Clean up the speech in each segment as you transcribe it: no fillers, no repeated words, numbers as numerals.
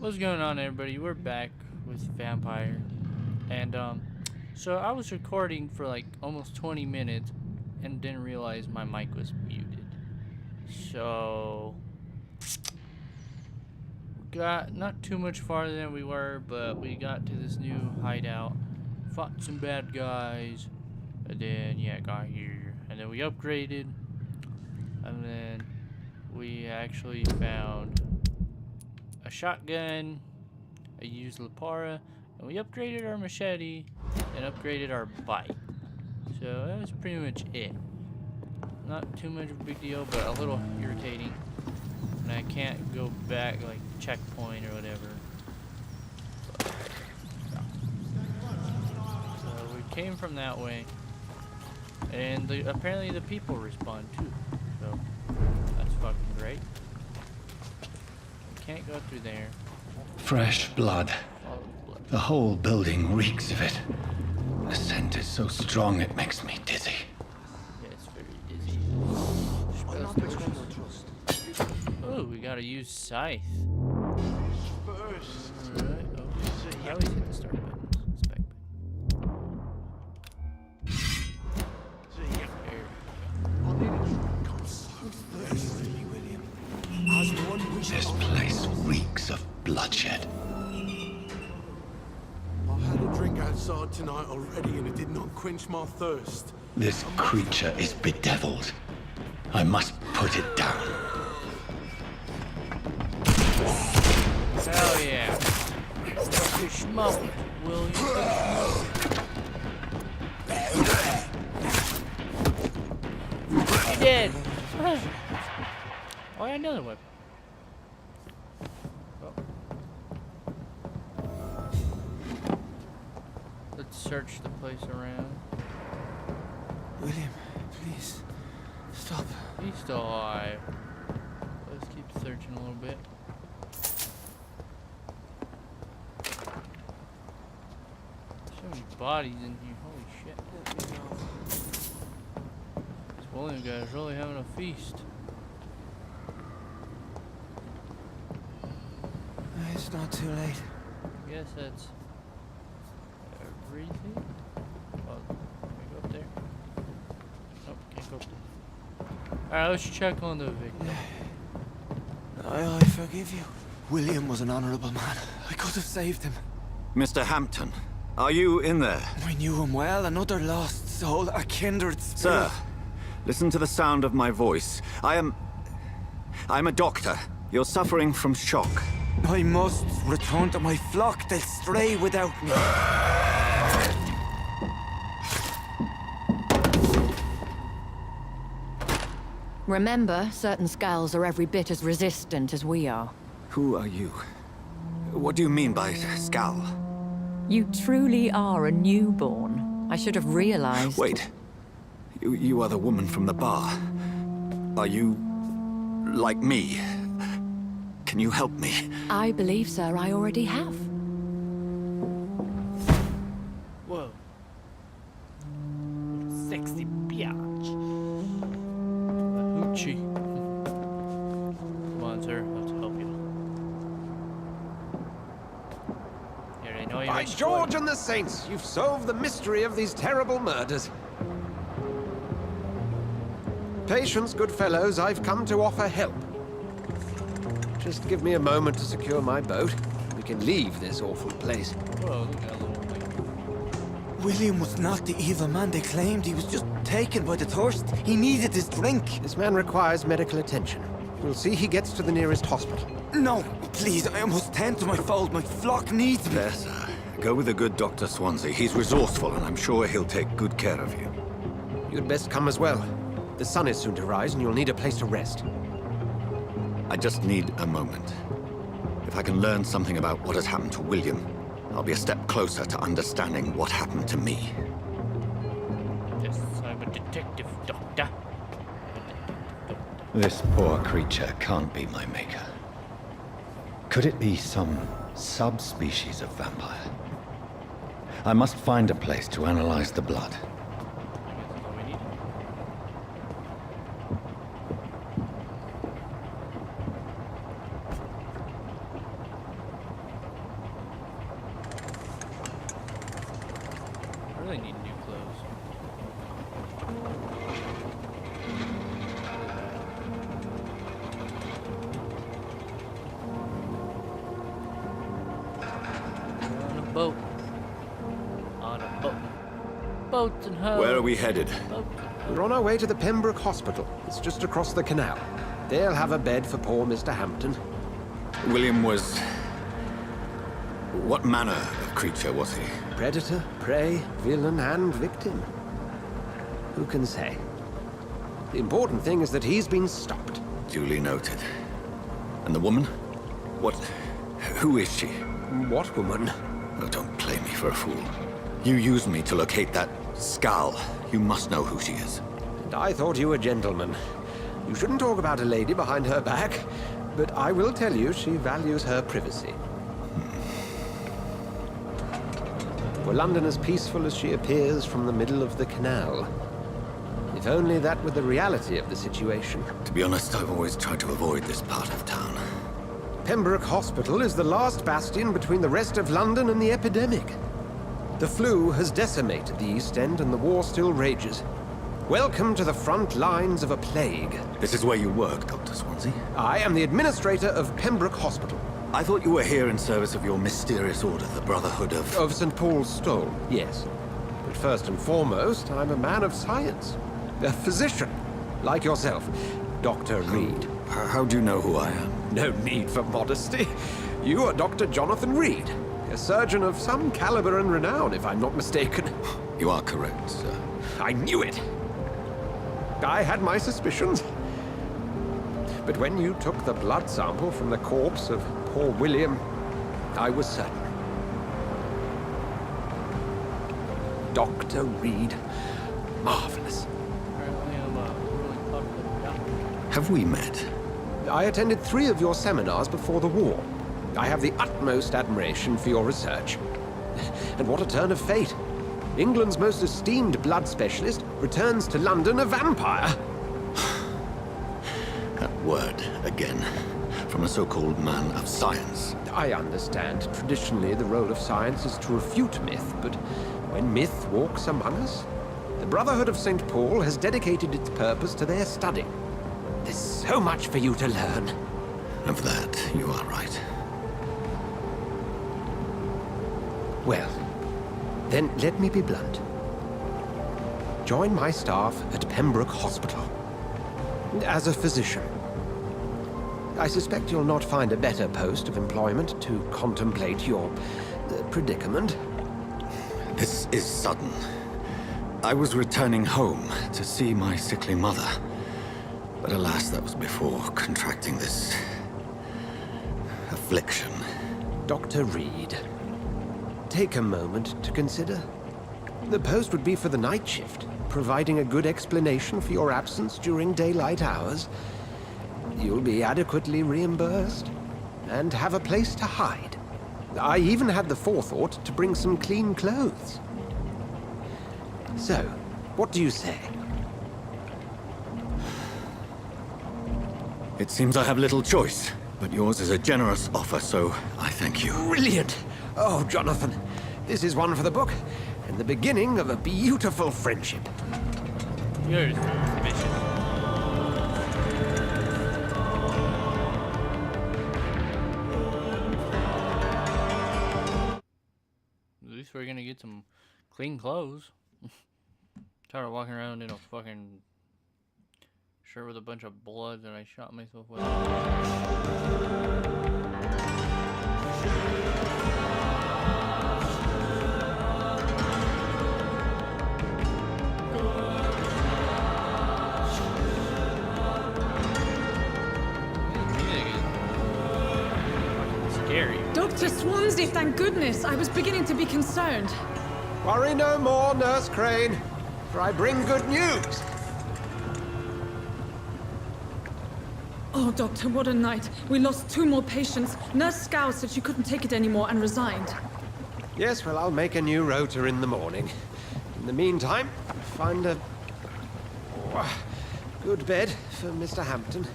What's going on, everybody? We're back with Vampyr, and so I was recording for like almost 20 minutes and didn't realize my mic was muted. So got not too much farther than we were, but we got to this new hideout, fought some bad guys, and then got here, and then we upgraded, and then we actually found a shotgun, a used Lapara, and we upgraded our machete and upgraded our bike. So that was pretty much it. Not too much of a big deal, but a little irritating. And I can't go back like checkpoint or whatever. So we came from that way, and apparently the people respawn too. So that's fucking great. We can't go through there. Fresh blood. The whole building reeks of it. The scent is so strong it makes me dizzy. Yeah, it's very dizzy. Oh, we gotta use scythe. Alright, oh. I always hit the start button. Spec button. This place reeks of bloodshed. I had a drink outside tonight already and it did not quench my thirst. This creature is bedeviled. I must put it down. Hell yeah. Fuck your smoke, will you? He did! Oh, I got another weapon. Let's search the place around. William, please, stop. He's still alive. Let's keep searching a little bit. So many bodies in here, holy shit. This William guy's really having a feast. It's not too late. I guess that's everything. Oh, can we go up there? Nope, can't go up there. Alright, let's check on the victim. I forgive you. William was an honorable man. I could have saved him. Mr. Hampton, are you in there? I knew him well, another lost soul, a kindred spirit. Sir, listen to the sound of my voice. I'm a doctor. You're suffering from shock. I must return to my flock. They'll stray without me. Remember, certain skulls are every bit as resistant as we are. Who are you? What do you mean by skull? You truly are a newborn. I should have realized. Wait. You are the woman from the bar. Are you like me? Can you help me? I believe, sir, I already have. Whoa. Sexy biatch. A hoochie. Come on, sir. Let's help you. Here, I know you're By George and the Saints, you've solved the mystery of these terrible murders. Patience, good fellows, I've come to offer help. Just give me a moment to secure my boat. We can leave this awful place. Whoa, look at that little thing. William was not the evil man they claimed. He was just taken by the thirst. He needed his drink. This man requires medical attention. We'll see he gets to the nearest hospital. No, please, I must tend to my fold. My flock needs me. There, sir. Go with the good Dr. Swansea. He's resourceful, and I'm sure he'll take good care of you. You'd best come as well. The sun is soon to rise, and you'll need a place to rest. I just need a moment. If I can learn something about what has happened to William, I'll be a step closer to understanding what happened to me. Yes, I'm a detective doctor. This poor creature can't be my maker. Could it be some subspecies of vampire? I must find a place to analyze the blood. That's all we need. boat. On a boat. Boats and hoes. Where are we headed? Boats. We're on our way to the Pembroke Hospital. It's just across the canal. They'll have a bed for poor Mr. Hampton. William was... What manner of creature was he? Predator, prey, villain, and victim. Who can say? The important thing is that he's been stopped. Duly noted. And the woman? What... Who is she? What woman? Oh, don't play me for a fool. You used me to locate that skull. You must know who she is. And I thought you a gentleman. You shouldn't talk about a lady behind her back, but I will tell you she values her privacy. Were London as peaceful as she appears from the middle of the canal? If only that were the reality of the situation. To be honest, I've always tried to avoid this part of town. Pembroke Hospital is the last bastion between the rest of London and the epidemic. The flu has decimated the East End and the war still rages. Welcome to the front lines of a plague. This is where you work, Dr. Swansea? I am the administrator of Pembroke Hospital. I thought you were here in service of your mysterious order, the Brotherhood of... Of St. Paul's Stole, yes. But first and foremost, I'm a man of science. A physician, like yourself, Dr. Reed. How do you know who I am? No need for modesty. You are Dr. Jonathan Reed, a surgeon of some caliber and renown, if I'm not mistaken. You are correct, sir. I knew it. I had my suspicions. But when you took the blood sample from the corpse of poor William, I was certain. Dr. Reed. Marvelous. Apparently I'm a really popular doctor. Have we met? I attended 3 of your seminars before the war. I have the utmost admiration for your research. And what a turn of fate. England's most esteemed blood specialist returns to London a vampire. That word, again. From a so-called man of science. I understand. Traditionally, the role of science is to refute myth, but when myth walks among us, the Brotherhood of St. Paul has dedicated its purpose to their study. There's so much for you to learn. Of that, you are right. Well, then let me be blunt. Join my staff at Pembroke Hospital. As a physician. I suspect you'll not find a better post of employment to contemplate your predicament. This is sudden. I was returning home to see my sickly mother. But alas, that was before contracting this... affliction. Dr. Reed, take a moment to consider. The post would be for the night shift, providing a good explanation for your absence during daylight hours. You'll be adequately reimbursed, and have a place to hide. I even had the forethought to bring some clean clothes. So, what do you say? It seems I have little choice, but yours is a generous offer, so I thank you. Brilliant! Oh, Jonathan, this is one for the book, and the beginning of a beautiful friendship. Yours, mission. At least we're gonna get some clean clothes. Tired of walking around in a fucking shirt with a bunch of blood that I shot myself with. Scary. Dr. Swansea, thank goodness. I was beginning to be concerned. Worry no more, Nurse Crane, for I bring good news. Oh, Doctor, what a night. We lost 2 more patients. Nurse Scow said she couldn't take it anymore and resigned. Yes, well, I'll make a new rota in the morning. In the meantime, find a good bed for Mr. Hampton.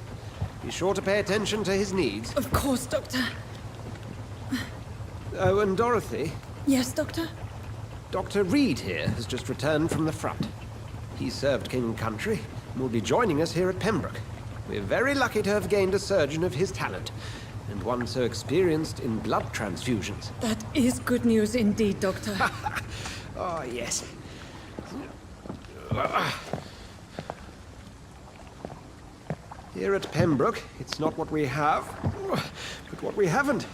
Be sure to pay attention to his needs. Of course, Doctor. Oh, and Dorothy, Yes, Doctor? Dr. Reed here has just returned from the front. He served King and Country and will be joining us here at Pembroke. We're very lucky to have gained a surgeon of his talent. and one so experienced in blood transfusions. That is good news indeed, Doctor. Oh, yes. Here at Pembroke, it's not what we have, but what we haven't.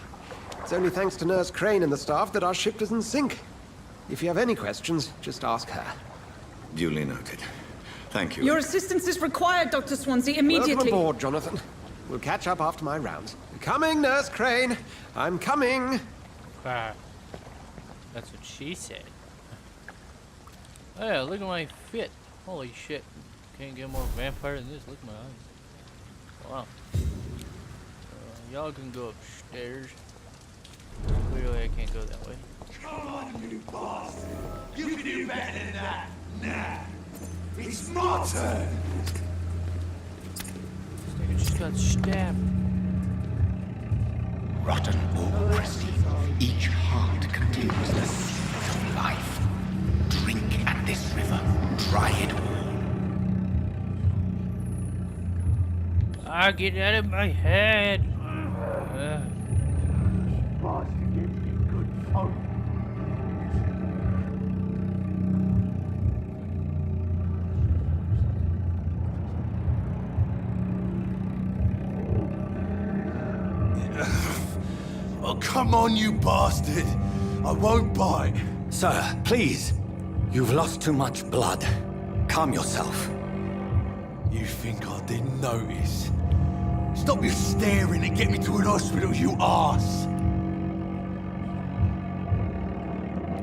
It's only thanks to Nurse Crane and the staff that our ship doesn't sink. If you have any questions, just ask her. Duly noted. Thank you. Your assistance is required, Dr. Swansea, Welcome immediately. aboard, Jonathan. We'll catch up after my rounds. Coming, Nurse Crane. I'm coming. Ah, that's what she said. Oh yeah, look at my fit. Holy shit. Can't get more vampire than this. Look at my eyes. Wow. Y'all can go upstairs. Clearly I can't go that way. Come on, you bastard! You can do better than that! Nah! It's my turn! This nigga just got stabbed. Rotten bureaucracy. Each heart contains the seeds of life. Drink at this river. Try it all. Ah, get out of my head! Bastard gives you good folk. Oh, come on, you bastard! I won't bite. Sir, please. You've lost too much blood. Calm yourself. You think I didn't notice? Stop your staring and get me to an hospital, you arse!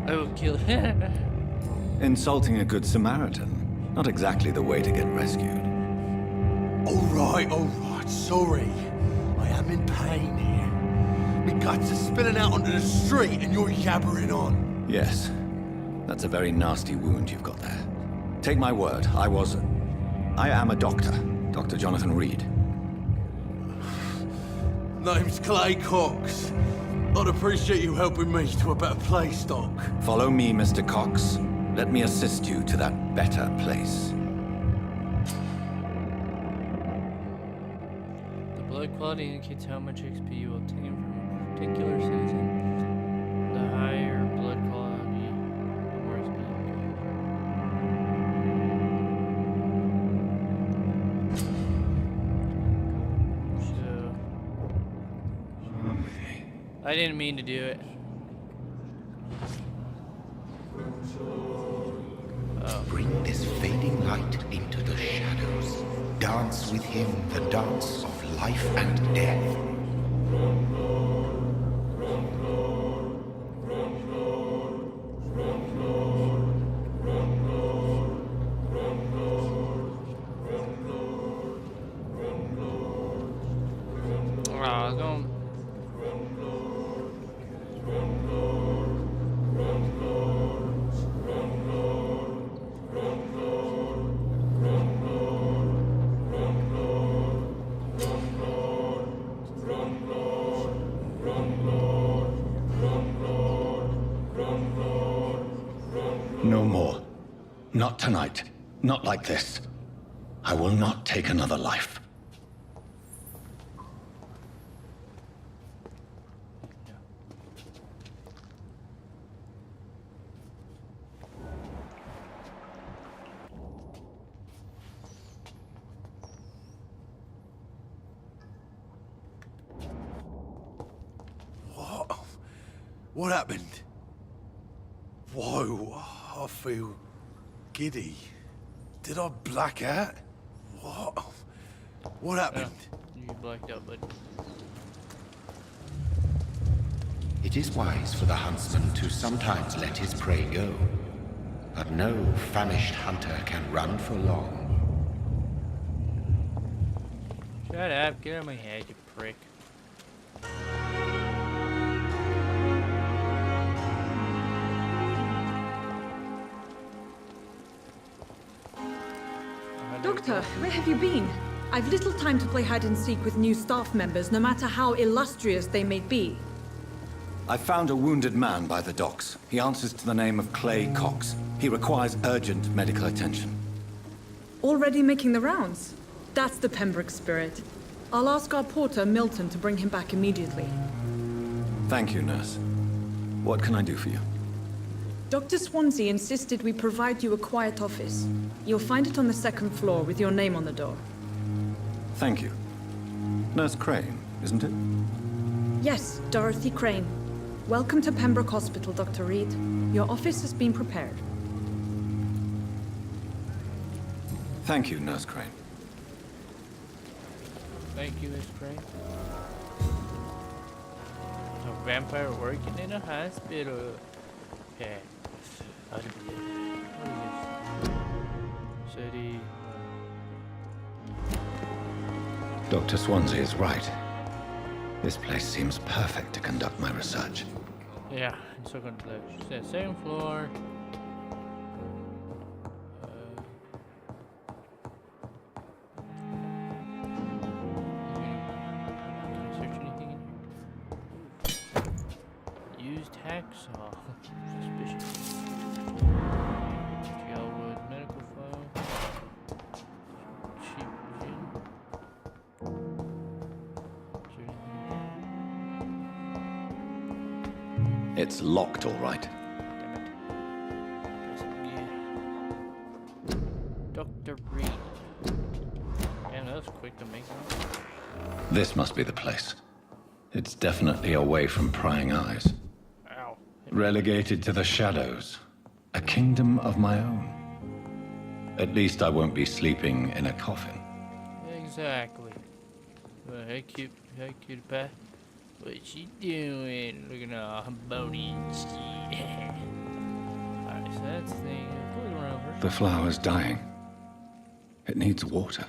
I will kill him. Insulting a good Samaritan. Not exactly the way to get rescued. Alright, sorry. I am in pain here. My guts are spilling out onto the street and you're yabbering on. Yes. That's a very nasty wound you've got there. Take my word, I am a doctor. Dr. Jonathan Reed. Name's Clay Cox. I'd appreciate you helping me to a better place, Doc. Follow me, Mr. Cox. Let me assist you to that better place. The blood quality indicates how much XP you will obtain from a particular citizen. The higher blood quality, the more XP you get. So, I didn't mean to do it. Bring this fading light into the shadows. Dance with him the dance of life and death. I was going. No more. Not tonight. Not like this. I will not take another life. What happened? Whoa, I feel giddy. Did I black out? What happened? Yeah, you blacked out, bud. It is wise for the huntsman to sometimes let his prey go. But no famished hunter can run for long. Shut up, get out of my head, you prick. Doctor, where have you been? I've little time to play hide and seek with new staff members, no matter how illustrious they may be. I found a wounded man by the docks. He answers to the name of Clay Cox. He requires urgent medical attention. Already making the rounds? That's the Pembroke spirit. I'll ask our porter, Milton, to bring him back immediately. Thank you, nurse. What can I do for you? Dr. Swansea insisted we provide you a quiet office. You'll find it on the second floor with your name on the door. Thank you. Nurse Crane, isn't it? Yes, Dorothy Crane. Welcome to Pembroke Hospital, Dr. Reed. Your office has been prepared. Thank you, Nurse Crane. Thank you, Miss Crane. A vampire working in a hospital. Okay. What is this? City. Dr. Swansea is right. This place seems perfect to conduct my research. Yeah, I'm so gonna the second floor. Can I search anything in here? Used hacksaw. Suspicious. Gelwood medical file. Cheap gin. Is there anything? It's locked, all right. Dr. Reed. Damn, that was quick to make that. This must be the place. It's definitely away from prying eyes. Ow. Relegated to the shadows. A kingdom of my own. At least I won't be sleeping in a coffin. Exactly. Well, hey, cute pie. What she doing? Looking all bony and shit. Alright, so that's the thing. Put it over. The flower's dying. It needs water.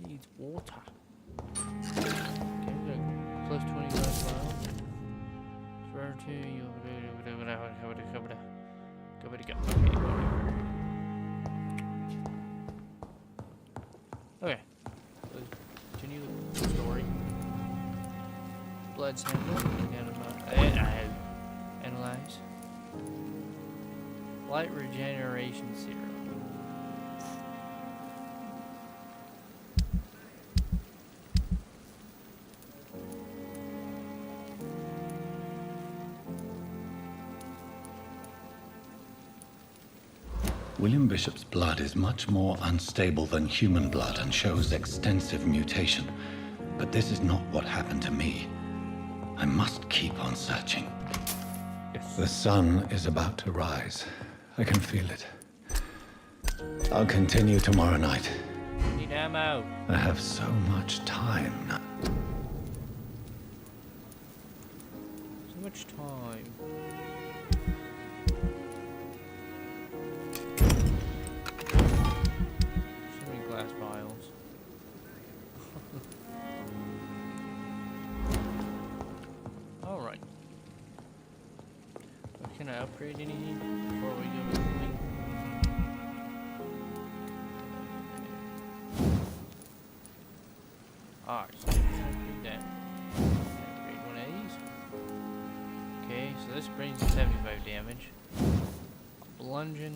Needs water. Okay, we got plus 25 miles. Swear to you. Go. Okay. Let's continue the story. Blood sample. Analyze. Light regeneration serum. William Bishop's blood is much more unstable than human blood and shows extensive mutation. But this is not what happened to me. I must keep on searching. Yes. The sun is about to rise. I can feel it. I'll continue tomorrow night. Need ammo. I have so much time now. So much time. So many glass vials. Alright. Can I upgrade anything before we go to the wing? Alright, so we can upgrade that. Upgrade one of these. Okay, so this brings 75 damage. Bludgeon.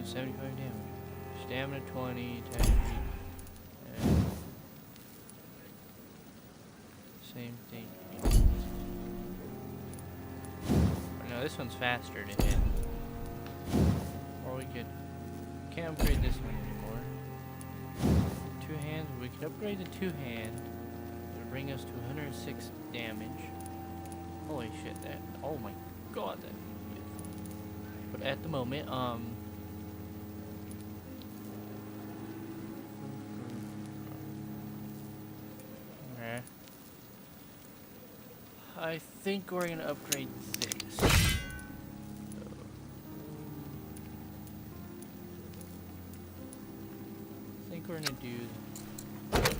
75 damage. Stamina 20, attack 3. And same thing. Oh, no, this one's faster to hit. Or we could... Can't upgrade this one anymore. Two hands, we could upgrade the two hand. It'll bring us to 106 damage. Holy shit, that... Oh my god, that's beautiful. But at the moment, I think we're gonna upgrade this. I think we're gonna do okay.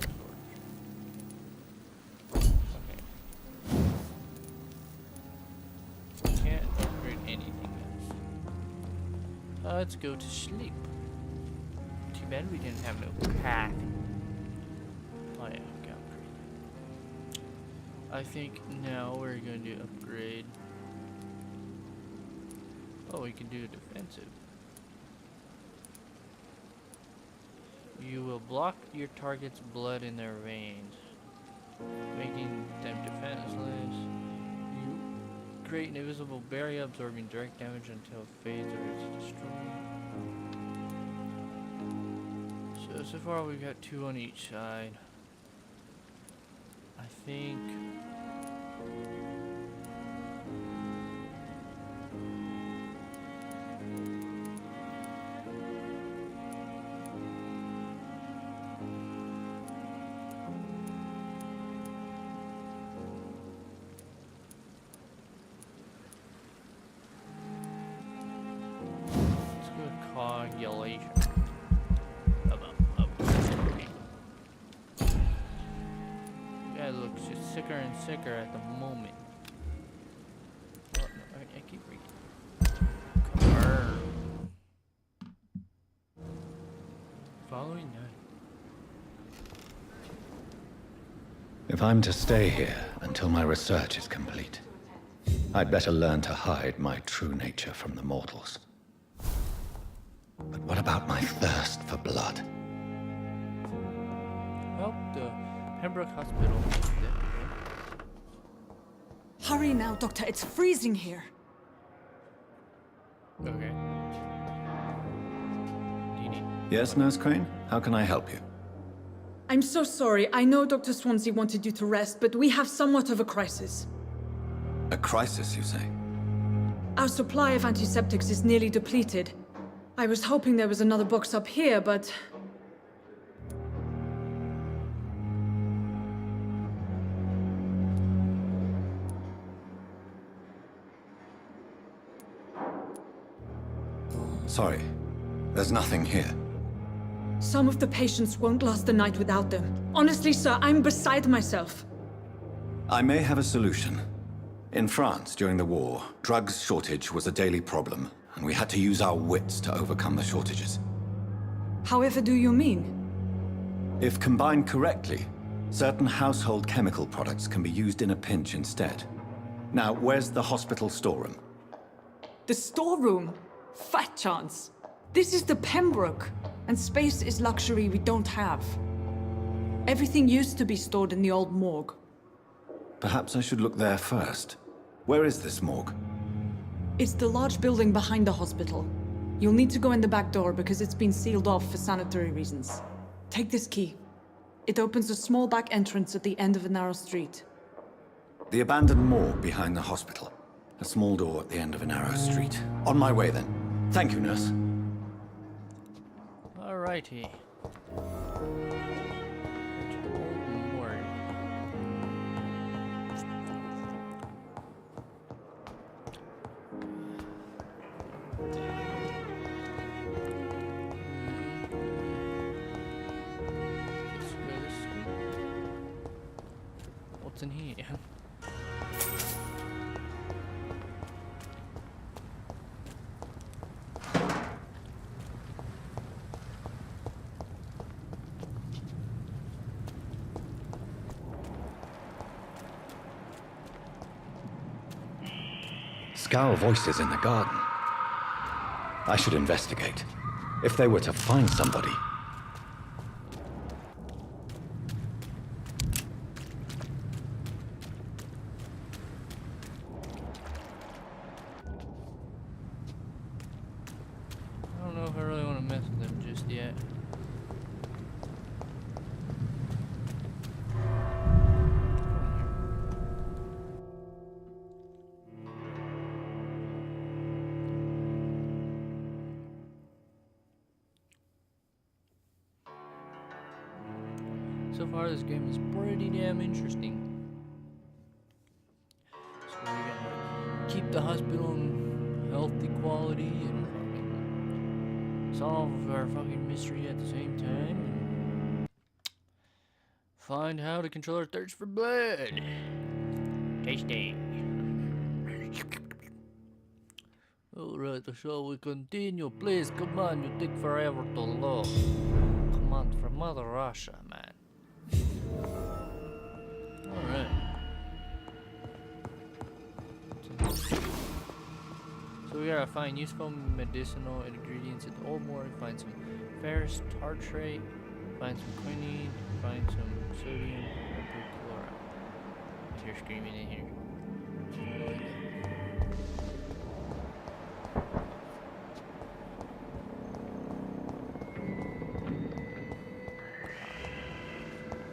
Can't upgrade anything else. Let's go to sleep. Too bad we didn't have no pack. Oh yeah. I think now we're going to upgrade. Oh, we can do defensive. You will block your target's blood in their veins, making them defenseless. You create an invisible barrier absorbing direct damage until it fades or is destroyed. So far we've got 2 on each side. I think... coagulation. Up. Guy looks just sicker and sicker at the moment. Oh, no, I keep reading. Confirm. Following night. If I'm to stay here until my research is complete, I'd better learn to hide my true nature from the mortals. But what about my thirst for blood? Well, the Pembroke Hospital. Hurry now, Doctor. It's freezing here. Okay. Yes, Nurse Crane? How can I help you? I'm so sorry. I know Dr. Swansea wanted you to rest, but we have somewhat of a crisis. A crisis, you say? Our supply of antiseptics is nearly depleted. I was hoping there was another box up here, but... Sorry. There's nothing here. Some of the patients won't last the night without them. Honestly, sir, I'm beside myself. I may have a solution. In France, during the war, drugs shortage was a daily problem, and we had to use our wits to overcome the shortages. However do you mean? If combined correctly, certain household chemical products can be used in a pinch instead. Now, where's the hospital storeroom? The storeroom? Fat chance. This is the Pembroke, and space is luxury we don't have. Everything used to be stored in the old morgue. Perhaps I should look there first. Where is this morgue? It's the large building behind the hospital. You'll need to go in the back door because it's been sealed off for sanitary reasons. Take this key. It opens a small back entrance at the end of a narrow street. The abandoned morgue behind the hospital. A small door at the end of a narrow street. On my way then. Thank you, nurse. Alrighty. What's in here? Scowl voices in the garden. I should investigate. If they were to find somebody. I don't know if I really want to mess with them just yet. So far, this game is pretty damn interesting. So we gotta keep the hospital in healthy quality and fucking solve our fucking mystery at the same time. And find how to control our thirst for blood. Tasty. Alright, shall we continue? Please, come on, you take forever to load. Come on, from Mother Russia, man. Alright. So we gotta find useful medicinal ingredients at the old morgue, find some ferrous tartrate, Find some quinine, find some sodium hypochlorite. You're screaming in here.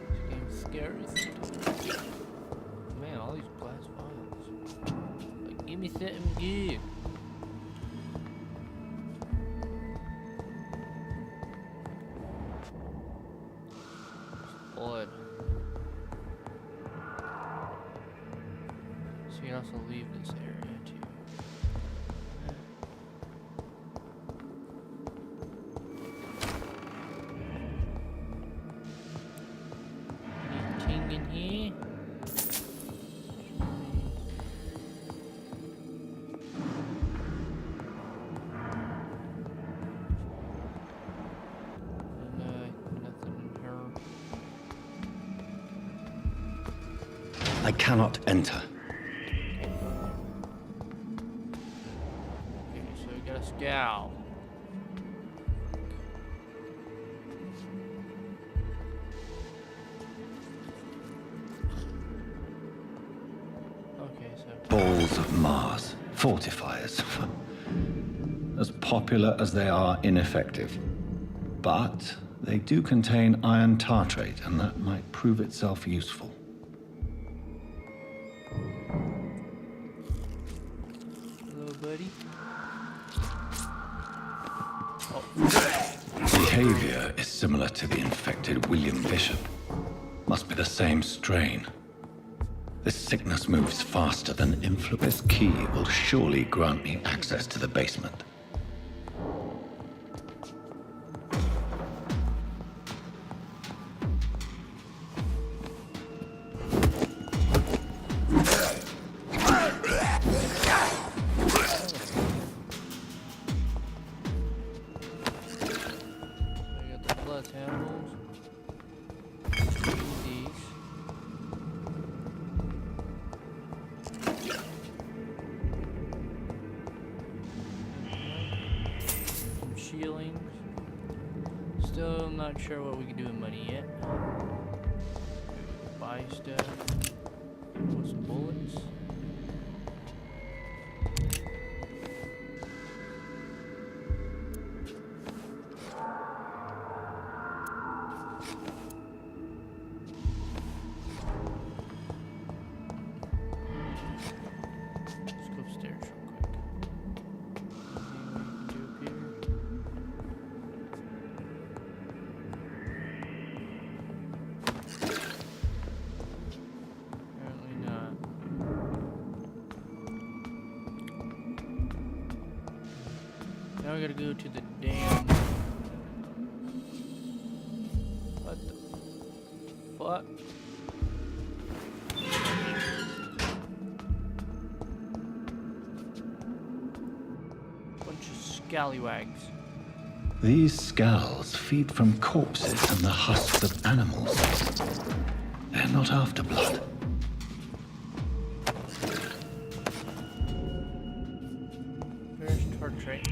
This game's scary. Man, all these glass vials. Like, give me something good. Blood. So you can also leave this area too. Anything in here? Nothing in her. I cannot enter. Okay, so we got a scowl. Okay, so Balls of Mars. Fortifiers. As popular as they are ineffective. But they do contain iron tartrate, and that might prove itself useful. hello, buddy. Behavior is similar to the infected William Bishop. Must be the same strain. This sickness moves faster than Influence Key will surely grant me access to the basement. I got the blood samples. These. Some shieldings. Still not sure what we can do with money yet. Buy stuff. With some bullets. Let's go upstairs real quick. Anything we can do up here? Apparently not. Now we gotta go to the damn. What the fuck? Bunch of scallywags. These scowls feed from corpses and the husks of animals. They're not after blood. Where's Tortrait?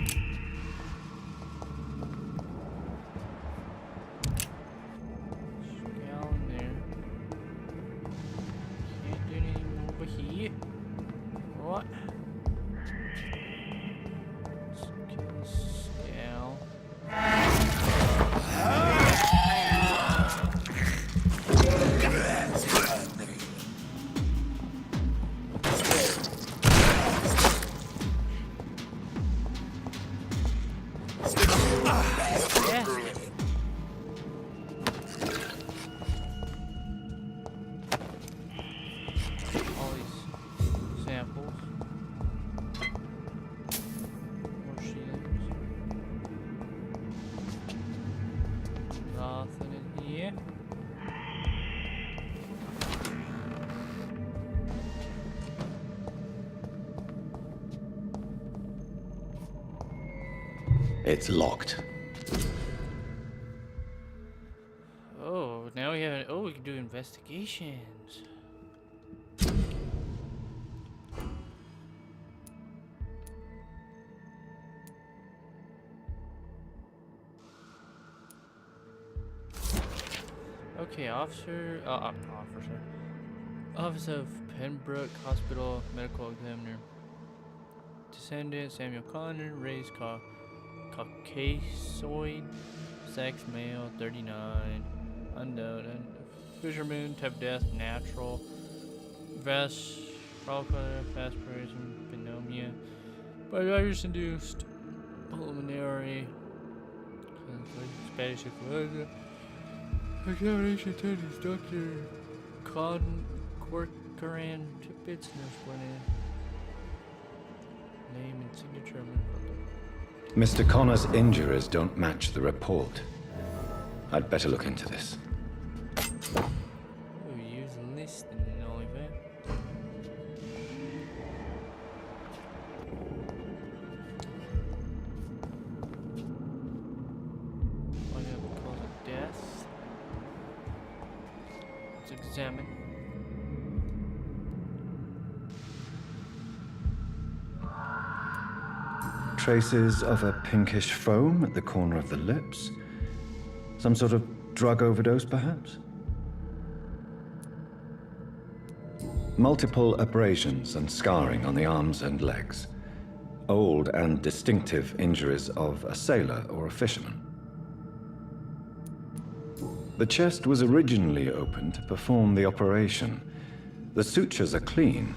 Scowl in there. Can't do anything over here. What? Let's kill the scowl. Yeah. All these samples. More shields. Nothing in here. It's locked. Oh, now we have. Oh, we can do investigations. Okay, officer, Office of Pembroke Hospital Medical Examiner. Descendant Samuel Connor, race Caucasoid, sex male, 39, unknown, and fisherman, type of death, natural, vast, fast pneumonia, by virus induced, pulmonary, Spanish influenza, examination attendance, Dr. Corcoran, Tippets, nurse went in. Name and signature. Mr. Connor's injuries don't match the report. I'd better look into this. Oh, use listing and all of that. Find out the cause of death. Let's examine. Traces of a pinkish foam at the corner of the lips. Some sort of drug overdose, perhaps? Multiple abrasions and scarring on the arms and legs. Old and distinctive injuries of a sailor or a fisherman. The chest was originally opened to perform the operation. The sutures are clean,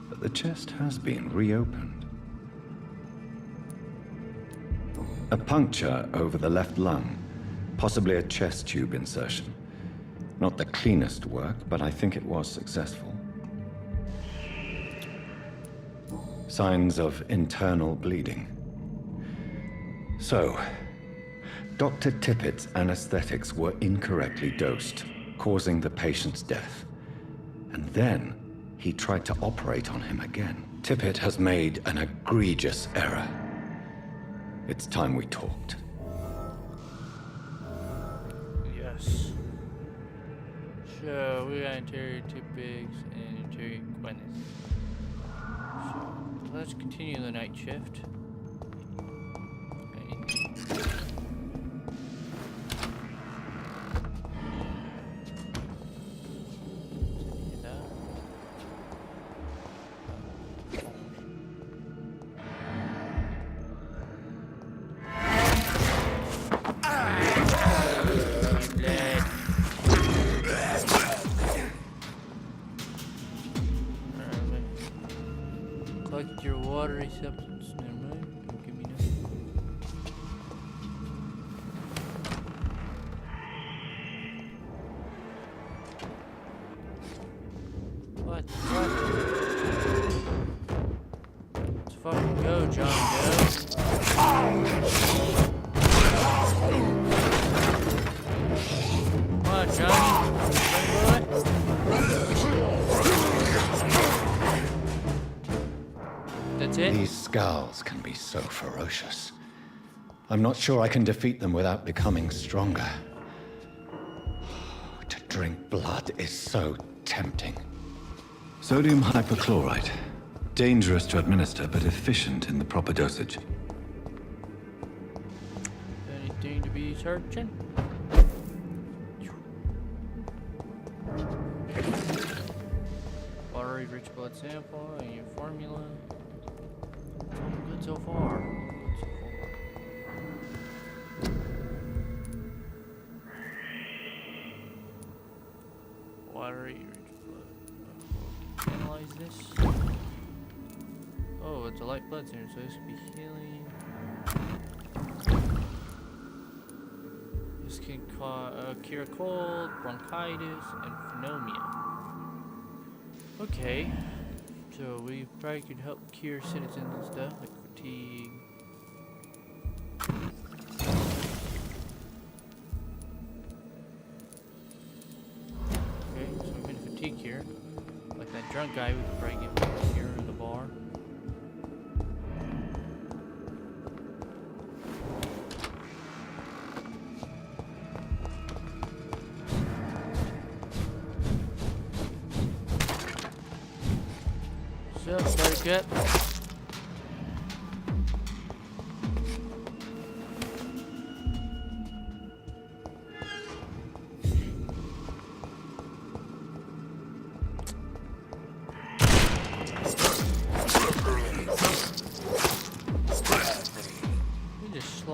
but the chest has been reopened. A puncture over the left lung, possibly a chest tube insertion. Not the cleanest work, but I think it was successful. Signs of internal bleeding. So, Dr. Tippett's anesthetics were incorrectly dosed, causing the patient's death. And then, he tried to operate on him again. Tippett has made an egregious error. It's time we talked. Yes. So, we got interior two pigs and interior Gwyneth. So, let's continue the night shift. Collect your watery substance. Never mind. Don't give me nothing. What? Let's fucking go, John Doe. Come on, Johnny. That's it? These skulls can be so ferocious. I'm not sure I can defeat them without becoming stronger. To drink blood is so tempting. Sodium hypochlorite. Dangerous to administer, but efficient in the proper dosage. Anything to be searching? Watery rich blood sample and your formula. Good so far. Watery rich blood. Analyze this. Oh, it's a light blood serum, so this could be healing. This can cure cold, bronchitis, and pneumonia. Okay. So we probably could help cure citizens and stuff, like fatigue. Okay, so we've been fatigue cure. Like that drunk guy, we could probably get him a cure in the bar. What's up, Buttercup?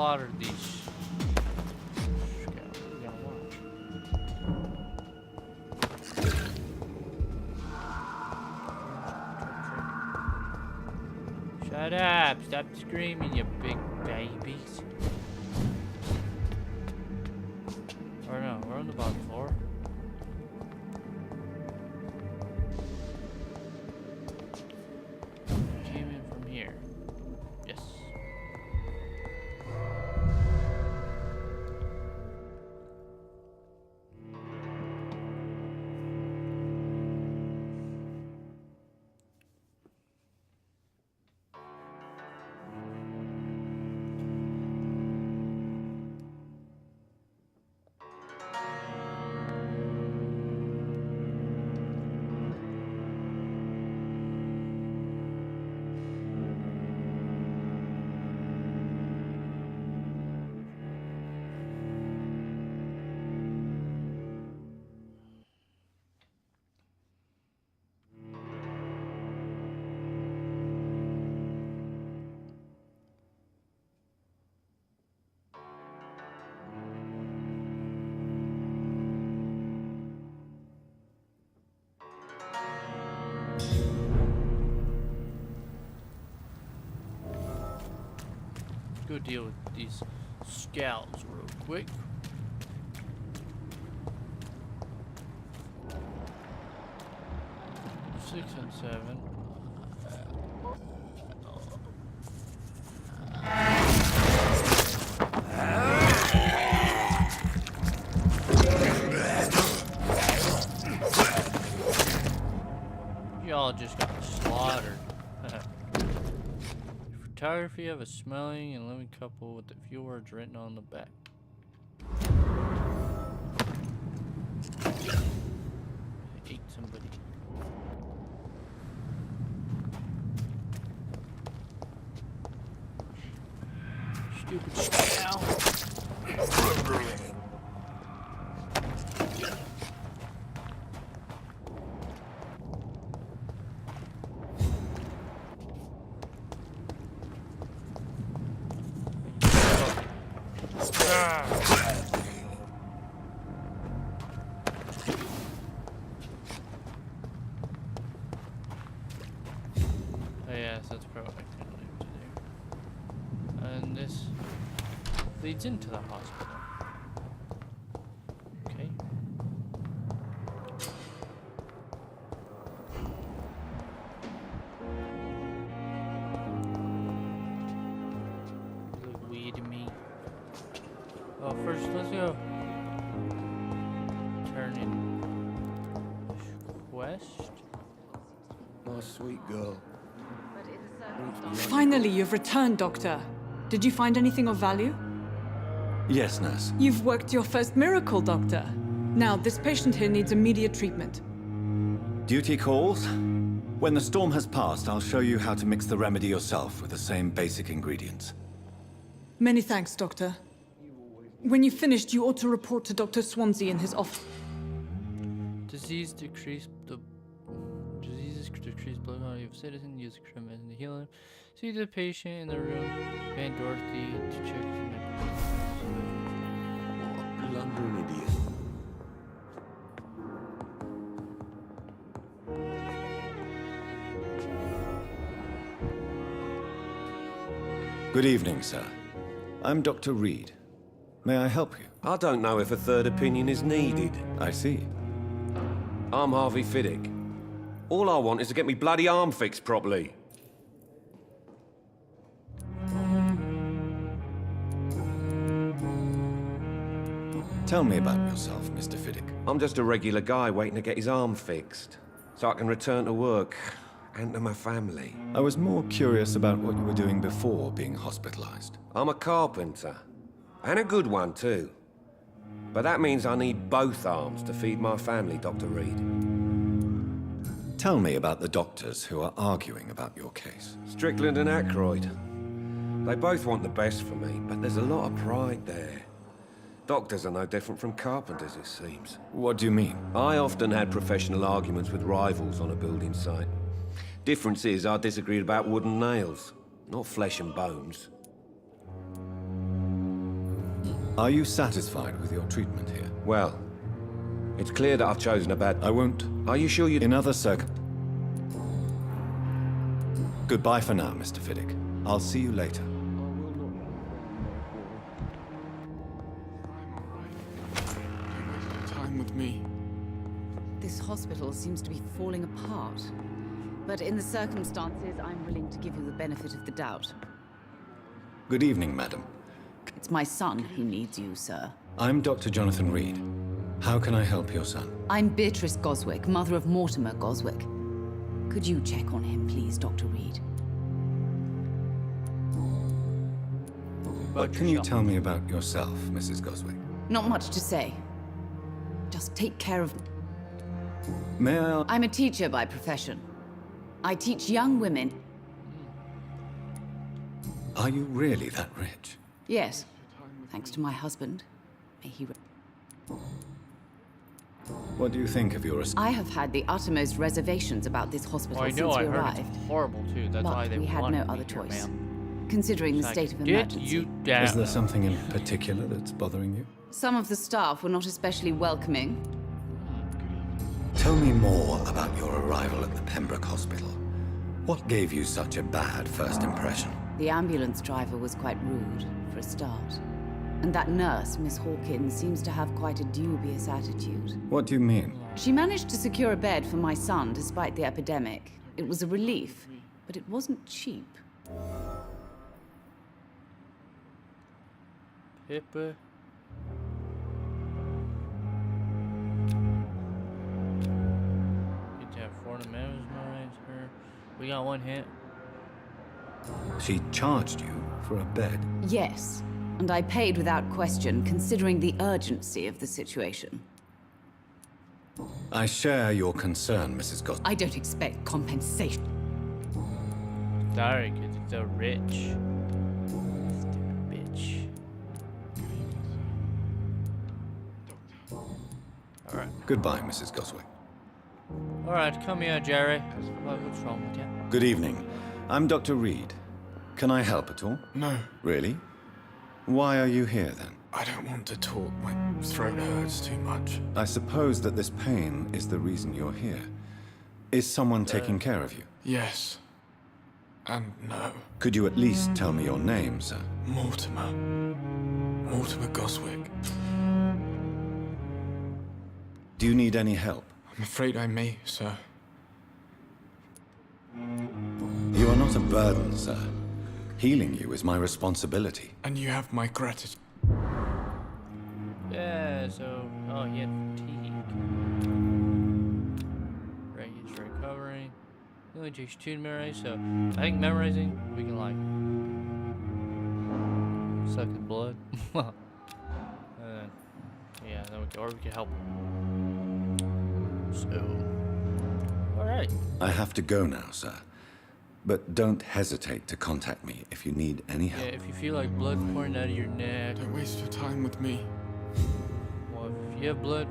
slaughter these. We gotta watch. Shut up! Stop screaming, you big babies. Or no, we're on the bottom floor. Came in from here. Yes. Go deal with these scouts real quick. Six and 7. Y'all just got slaughtered. Photography of a smelling and living couple with a few words written on the back. I ate somebody. Stupid scout. That's probably what I can leave to do. And this leads into the hospital. Okay. Look weird to me. Oh, first let's go. Turn in quest. My sweet girl. Finally, you've returned, Doctor. Did you find anything of value? Yes, nurse. You've worked your first miracle, Doctor. Now, this patient here needs immediate treatment. Duty calls. When the storm has passed, I'll show you how to mix the remedy yourself with the same basic ingredients. Many thanks, Doctor. When you've finished, you ought to report to Dr. Swansea in his office. Diseases decrease blood quality of citizen. Use the cream medicine to heal him. See the patient in the room. Ban Dorothy to check. Blundering idiot. Good evening, sir. I'm Dr. Reed. May I help you? I don't know if a third opinion is needed. I see. I'm Harvey Fiddick. All I want is to get me bloody arm fixed properly. Tell me about yourself, Mr. Fiddick. I'm just a regular guy waiting to get his arm fixed, so I can return to work and to my family. I was more curious about what you were doing before being hospitalized. I'm a carpenter, and a good one too. But that means I need both arms to feed my family, Dr. Reed. Tell me about the doctors who are arguing about your case. Strickland and Aykroyd. They both want the best for me, but there's a lot of pride there. Doctors are no different from carpenters, it seems. What do you mean? I often had professional arguments with rivals on a building site. Difference is, I disagreed about wooden nails, not flesh and bones. Are you satisfied with your treatment here? Well, it's clear that I've chosen a bad... I won't. Are you sure you... In other Goodbye for now, Mr. Fiddick. I'll see you later. Time with me. This hospital seems to be falling apart. But in the circumstances, I'm willing to give you the benefit of the doubt. Good evening, madam. It's my son who needs you, sir. I'm Dr. Jonathan Reed. How can I help your son? I'm Beatrice Goswick, mother of Mortimer Goswick. Could you check on him, please, Dr. Reed? What can you tell me about yourself, Mrs. Goswick? Not much to say. Just take care of... May I... I'm a teacher by profession. I teach young women... Are you really that rich? Yes, thanks to my husband. May he... What do you think of your... I have had the uttermost reservations about this hospital I since know, we I heard arrived. it's horrible too. That's why But they we had wanted no me other here, choice, ma'am. considering the It's state like, of get emergency. you down. Is there something in particular that's bothering you? Some of the staff were not especially welcoming. Tell me more about your arrival at the Pembroke Hospital. What gave you such a bad first impression? The ambulance driver was quite rude, for a start. And that nurse, Miss Hawkins, seems to have quite a dubious attitude. What do you mean? She managed to secure a bed for my son despite the epidemic. It was a relief, but it wasn't cheap. Pippa. Get to have 40 mesmerize her. We got one hit. She charged you for a bed. Yes, and I paid without question, considering the urgency of the situation. I share your concern, Mrs. Gos. I don't expect compensation. Sorry, because it's so rich. Stupid bitch. Alright. Goodbye, Mrs. Goswick. Alright, come here, Jerry. What's wrong with you? Good evening. I'm Dr. Reed. Can I help at all? No, Really? Why are you here, then? I don't want to talk. My throat hurts too much. I suppose that this pain is the reason you're here. Is someone taking care of you? Yes. And no. Could you at least tell me your name, sir? Mortimer. Mortimer Goswick. Do you need any help? I'm afraid I may, sir. You are not a burden, sir. Healing you is my responsibility. And you have my gratitude. Yeah, so... Oh, he had fatigue. Right, he's recovering. It only takes 2 to memorize, so... I think memorizing, we can, like... suck his blood. Yeah, then we can, or we can help him. So... Alright. I have to go now, sir. But don't hesitate to contact me if you need any help. Yeah, if you feel like blood pouring out of your neck, Don't waste your time with me. or if you have blood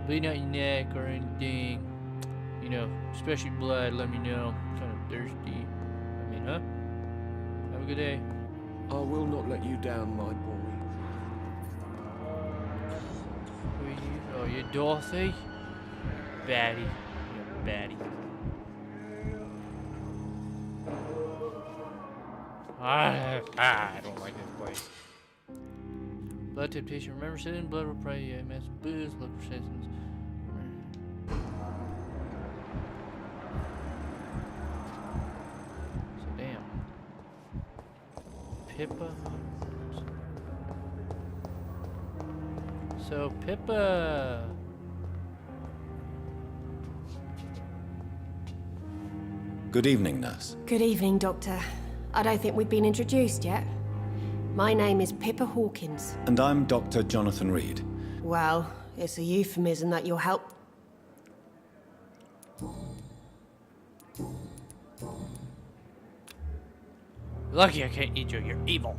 bleeding out your neck or anything, you know, especially blood, let me know. I'm kind of thirsty. I mean, huh? Have a good day. I will not let you down, my boy. Who are you? Oh, you're Dorothy? Batty. You're Batty. I don't like this place. Blood temptation. Remember, sitting blood will pray. Yeah, mass booze. Look for citizens. So damn. Pippa. So Pippa. Good evening, nurse. Good evening, Doctor. I don't think we've been introduced yet. My name is Pippa Hawkins. And I'm Dr. Jonathan Reed. Well, it's a euphemism that you'll help. Lucky I can't eat you. You're evil.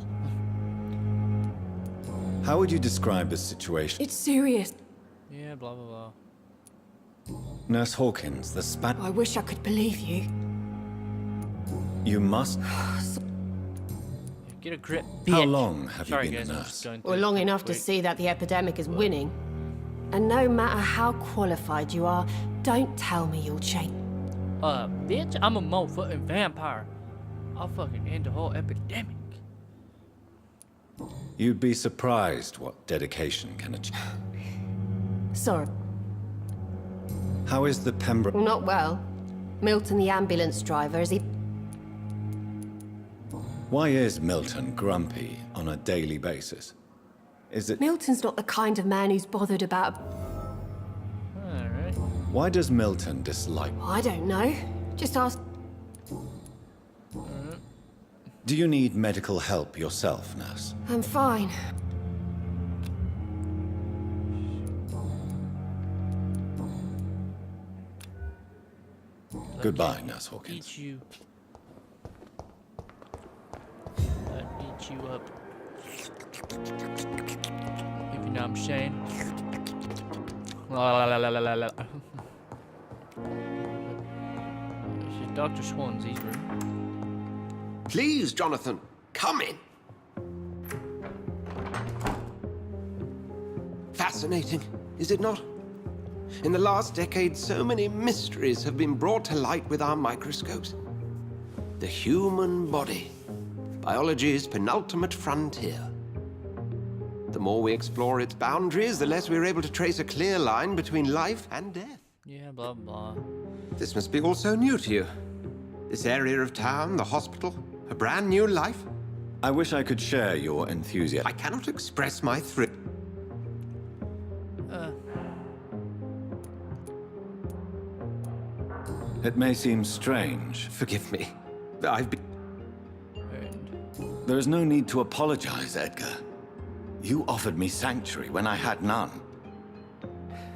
How would you describe this situation? It's serious. Yeah, blah blah blah. Nurse Hawkins, the spat... I wish I could believe you. You must... Get a grip. How bitch. long have Sorry, you been guys, a I'm nurse? just going Well, through long it enough to quick. see that the epidemic is winning. And no matter how qualified you are, don't tell me you'll change. Bitch, I'm a motherfucking vampire. I'll fucking end the whole epidemic. You'd be surprised what dedication can achieve. Sorry, How is the Pembroke? not well. Milton, the ambulance driver, is he? Why is Milton grumpy on a daily basis? Is it... Milton's not the kind of man who's bothered about. Alright. Why does Milton dislike... I don't know. Just ask. Do you need medical help yourself, nurse? I'm fine. Goodbye, Nurse Hawkins. Eat you. Eat you up. If you know what I'm saying. La la la la la la. This is Dr. Swansea's room. Please, Jonathan, come in. Fascinating, is it not? In the last decade, so many mysteries have been brought to light with our microscopes. The human body, biology's penultimate frontier. The more we explore its boundaries, the less we're able to trace a clear line between life and death. Yeah, blah blah. This must be all so new to you. This area of town, the hospital, a brand new life. I wish I could share your enthusiasm. I cannot express my thrill. It may seem strange. Forgive me. I've been... There is no need to apologize, Edgar. You offered me sanctuary when I had none.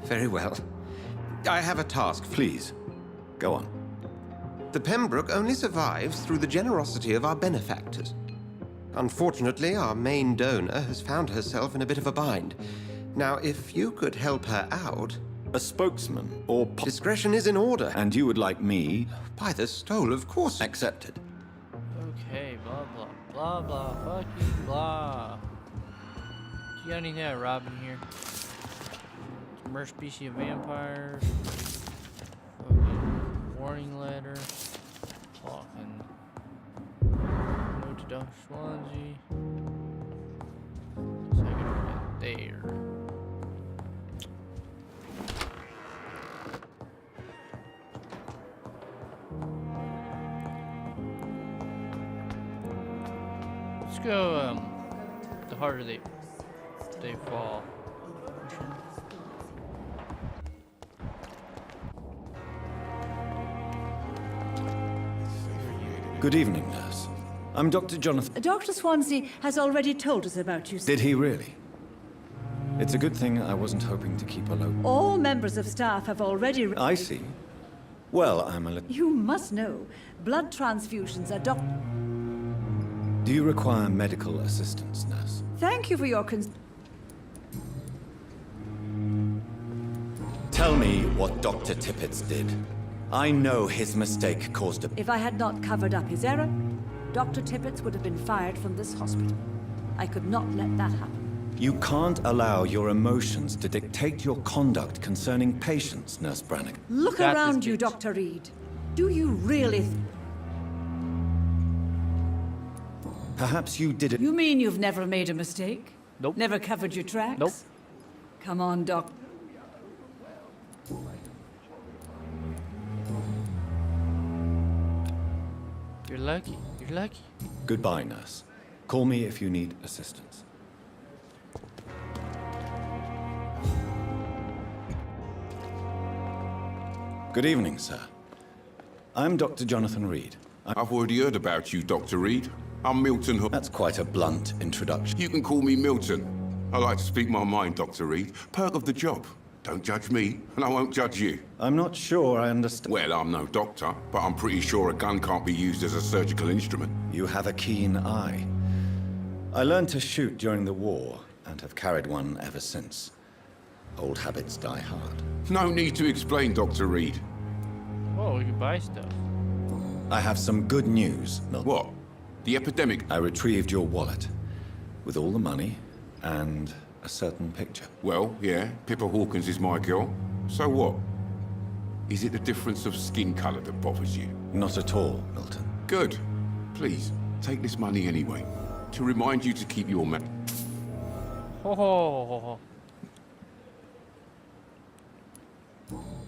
Very well. I have a task. Please, go on. The Pembroke only survives through the generosity of our benefactors. Unfortunately, our main donor has found herself in a bit of a bind. Now, if you could help her out... A spokesman or... Discretion is in order. And you would like me... By the stole, of course. Accepted. Okay, blah blah blah blah. Fuck you, blah. You got anything at Robin here? Some species of vampires. Fucking warning letter. Fucking note to Dr. Swansea. Second one there. Let's go, the harder they fall. Good evening, nurse. I'm Dr. Jonathan. Dr. Swansea has already told us about you. Did he really? It's a good thing I wasn't hoping to keep a low. All members of staff have already... I see. Well, I'm a little... You must know, blood transfusions are Do you require medical assistance, nurse? Thank you for your Tell me what Dr. Tippett did. I know his mistake caused a... If I had not covered up his error, Dr. Tippett would have been fired from this hospital. I could not let that happen. You can't allow your emotions to dictate your conduct concerning patients, Nurse Brannigan. Look around you, Dr. Reed. Do you really... Perhaps you did it... You mean you've never made a mistake? Nope. Never covered your tracks? Nope. Come on, Doc. You're lucky. You're lucky. Goodbye, nurse. Call me if you need assistance. Good evening, sir. I'm Dr. Jonathan Reed. I've already heard about you, Dr. Reed. I'm Milton Hook. That's quite a blunt introduction. You can call me Milton. I like to speak my mind, Dr. Reed. Perk of the job. Don't judge me, and I won't judge you. I'm not sure I understand. Well, I'm no doctor, but I'm pretty sure a gun can't be used as a surgical instrument. You have a keen eye. I learned to shoot during the war, and have carried one ever since. Old habits die hard. No need to explain, Dr. Reed. Whoa, we can buy stuff. I have some good news, Milton. What? The epidemic. I retrieved your wallet with all the money and a certain picture. Well, yeah, Pippa Hawkins is my girl. So what? Is it the difference of skin color that bothers you? Not at all, Milton. Good. Please, take this money anyway. To remind you to keep your Oh.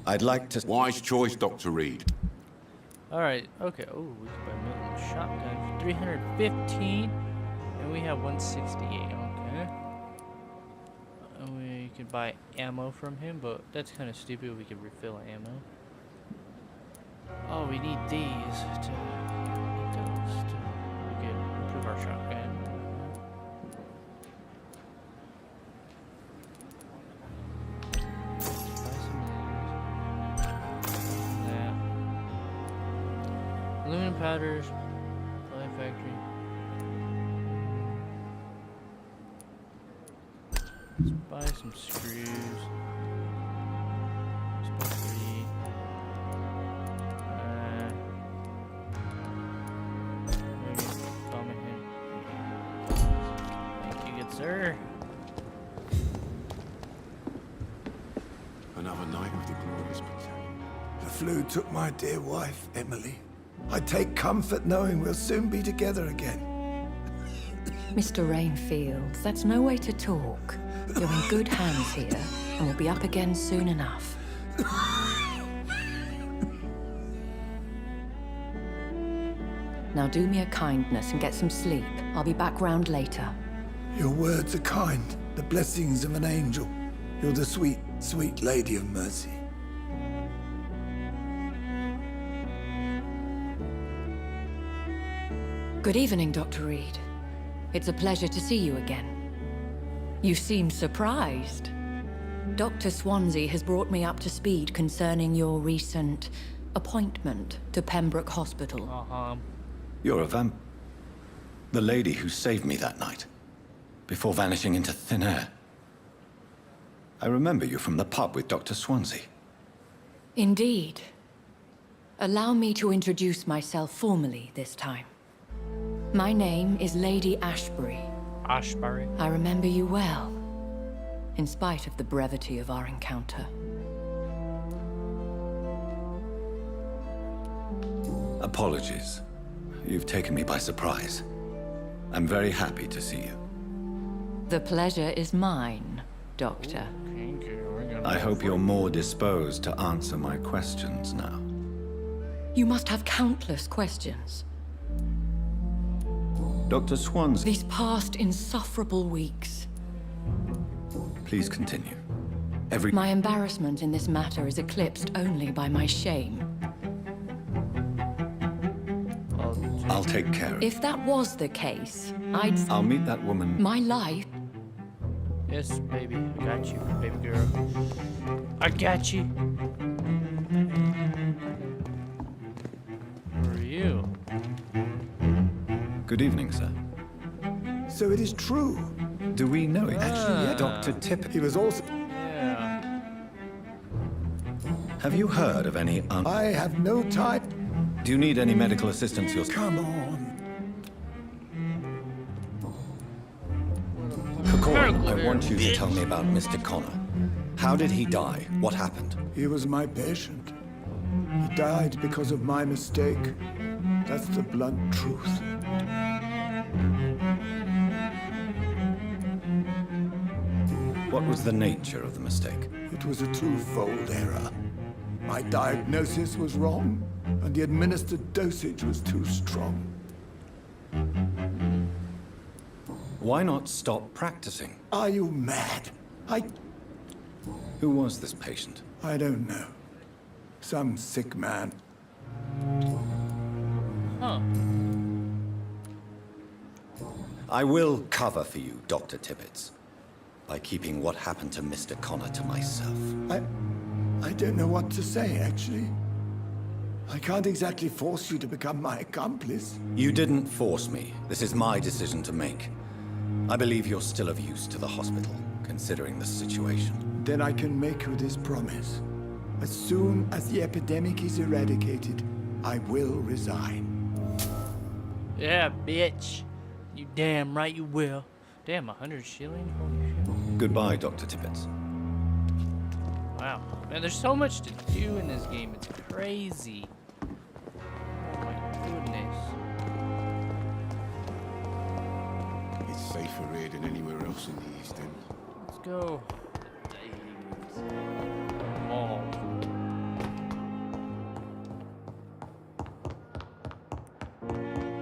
I'd like to... Wise choice, Dr. Reed. Alright, okay. Oh, we can buy Milton's shotgun for 315. And we have 168, okay. We could buy ammo from him, but that's kind of stupid. We could refill ammo. Oh, we need these to... We could improve our shotgun. Aluminum powders, Life Factory. Let's buy some screws. Let's buy 3. Maybe bomb in him. Thank you, good sir. Another night with the glorious battalion. The flu took my dear wife, Emily. I take comfort knowing we'll soon be together again. Mr. Rainfield, that's no way to talk. You're in good hands here, and we'll be up again soon enough. Now do me a kindness and get some sleep. I'll be back round later. Your words are kind, the blessings of an angel. You're the sweet, sweet Lady of Mercy. Good evening, Dr. Reed. It's a pleasure to see you again. You seem surprised. Dr. Swansea has brought me up to speed concerning your recent appointment to Pembroke Hospital. You're a the lady who saved me that night, before vanishing into thin air. I remember you from the pub with Dr. Swansea. Indeed. Allow me to introduce myself formally this time. My name is Lady Ashbury. Ashbury? I remember you well, in spite of the brevity of our encounter. Apologies. You've taken me by surprise. I'm very happy to see you. The pleasure is mine, Doctor. I hope you're more disposed to answer my questions now. You must have countless questions. Dr. Swansea... These past insufferable weeks. Please continue. My embarrassment in this matter is eclipsed only by my shame. I'll take care of it. If that was the case, I'll meet that woman... My life... Yes, baby. I got you, baby girl. I got you. Who are you? Good evening, sir. So it is true. Do we know each Actually, yeah. Dr. Tippett. He was also... Yeah. Have you heard of any I have no time. Do you need any medical assistance yourself? Come on. Corcoran, I want you to tell me about Mr. Connor. How did he die? What happened? He was my patient. He died because of my mistake. That's the blunt truth. What was the nature of the mistake? It was a twofold error. My diagnosis was wrong, and the administered dosage was too strong. Why not stop practicing? Are you mad? Who was this patient? I don't know. Some sick man. Huh. I will cover for you, Dr. Tippett, by keeping what happened to Mr. Connor to myself. I don't know what to say, actually. I can't exactly force you to become my accomplice. You didn't force me. This is my decision to make. I believe you're still of use to the hospital, considering the situation. Then I can make you this promise. As soon as the epidemic is eradicated, I will resign. Yeah, bitch. You damn right you will. Damn, 100 shilling? Holy shit. Goodbye, Dr. Tippett. Wow. Man, there's so much to do in this game. It's crazy. Oh my goodness. It's safer here than anywhere else in the East End. Let's go. Mall.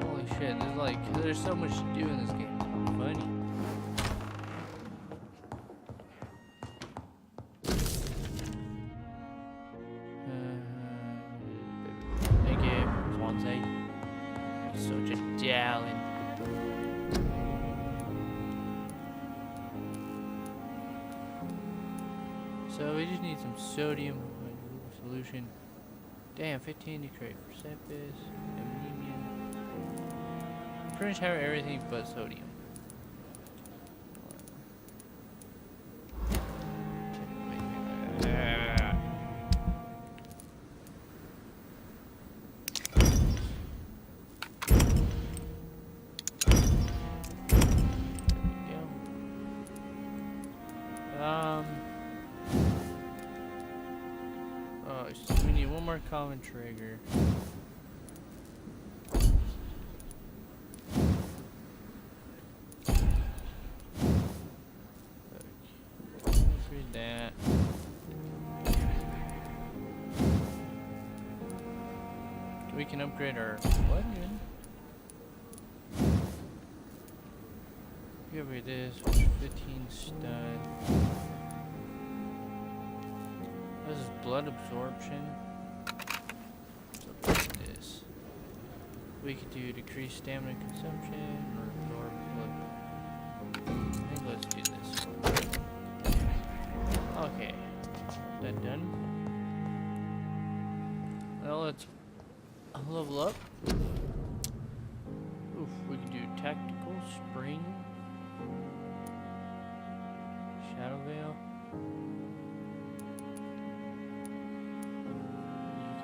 Holy shit, there's so much to do in this game. It's funny. Thank you, Swansea. Such a darling. So we just need some sodium solution. Damn, 15 to create for sepsis, anemia. Pretty much have everything but sodium. We need one more common trigger. Read that. We can upgrade our weapon. Give me this, 15 stud. This is blood absorption. So this. We could do decreased stamina consumption or absorb blood. I think let's do this. Okay. That done. Now let's level up. Oof, we can do tactical spring. Shadow Veil.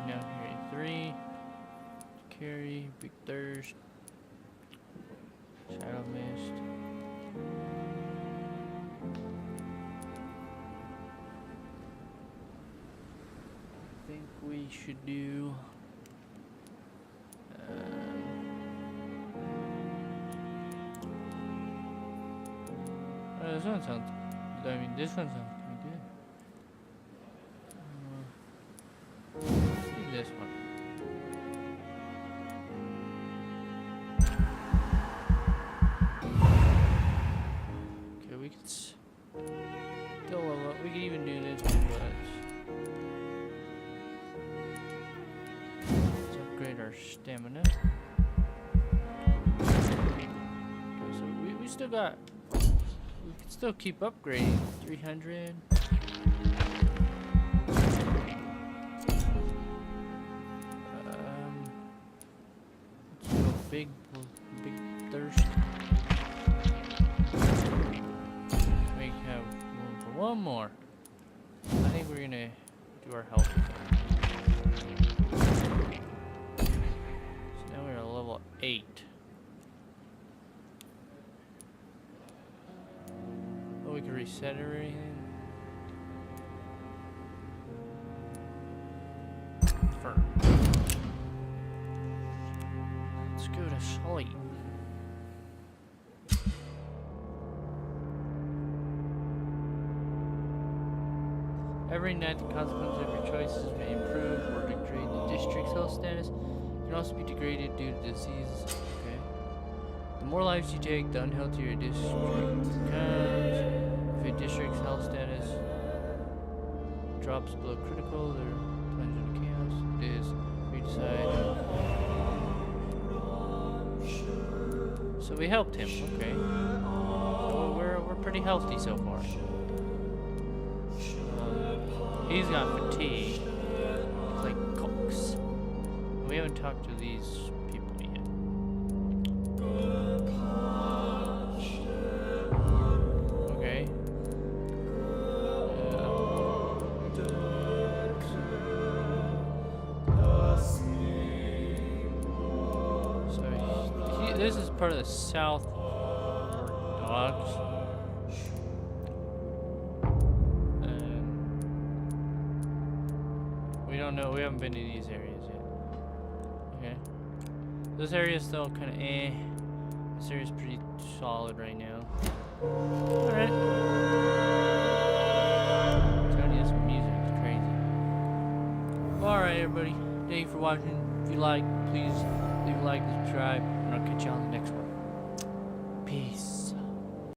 Now carry 3, carry, big thirst, shadow mist. I think we should do this one sounds, this one sounds pretty good. This one. Okay, we could still level up. We could even do this one, but let's upgrade our stamina. Okay, so we still got. We can still keep upgrading. 300. Big thirst. We have room for one more. I think we're gonna do our health again. So now we're at level 8. Oh, we can reset it or anything. Confirm. Let's go to sleep. Every night, the consequences of your choices may improve or degrade the district's health status. It can also be degraded due to diseases. Okay. The more lives you take, the unhealthier your district becomes. If a district's health status drops below critical, they're plunged into chaos. It is. We decide. So we helped him, okay. So we're pretty healthy so far. He's got fatigue. It's like cokes. We haven't talked to these people yet. Okay. So this is part of the South Docks. And we don't know. We haven't been to these areas yet. Okay. This area is still kind of eh. This area is pretty solid right now. All right. Tony has some music. It's crazy. All right, everybody. Thank you for watching. If you like, please leave a like, subscribe, and I'll catch you on the next one.